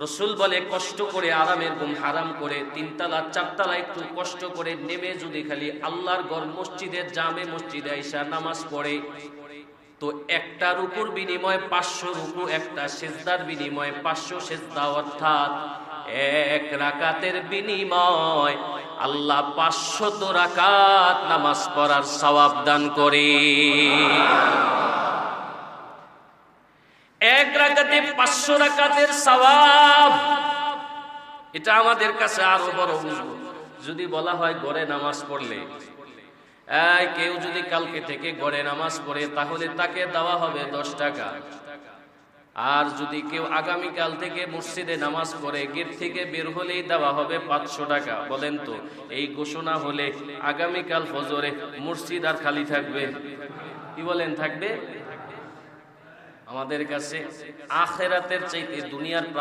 রসুল বলে কষ্ট করে আরামের ঘুম হারাম করে তিনতলা চারতলা একটু কষ্ট করে নেমে যদি খালি আল্লাহর ঘর মসজিদে জামে মসজিদে আইসা নামাজ পড়ে, তো একটা রুকুর বিনিময়ে 500 রুকু, একটা সিজদার বিনিময়ে 500 সিজদা, অর্থাৎ এক রাকাতের বিনিময় আল্লাহ 500 রাকাত নামাজ পড়ার সওয়াব দান করে। এক রাকাতে 500 রাকাতের সওয়াব, এটা আমাদের কাছে আরো বড় বুঝবো। যদি বলা হয় ঘরে নামাজ পড়লে, কেউ যদি কালকে থেকে ঘরে নামাজ পড়ে তাহলে তাকে দেওয়া হবে 10 টাকা, আর যদি কেউ আগামীকাল থেকে মসজিদে নামাজ পড়ে গেট থেকে বের হলেই দেওয়া হবে 500 টাকা। বলেন তো এই ঘোষণা হলে আগামীকাল ফজরে মসজিদ আর খালি থাকবে? কি বলেন, থাকবে? আমাদের কাছে আখিরাতের চাইতে দুনিয়ার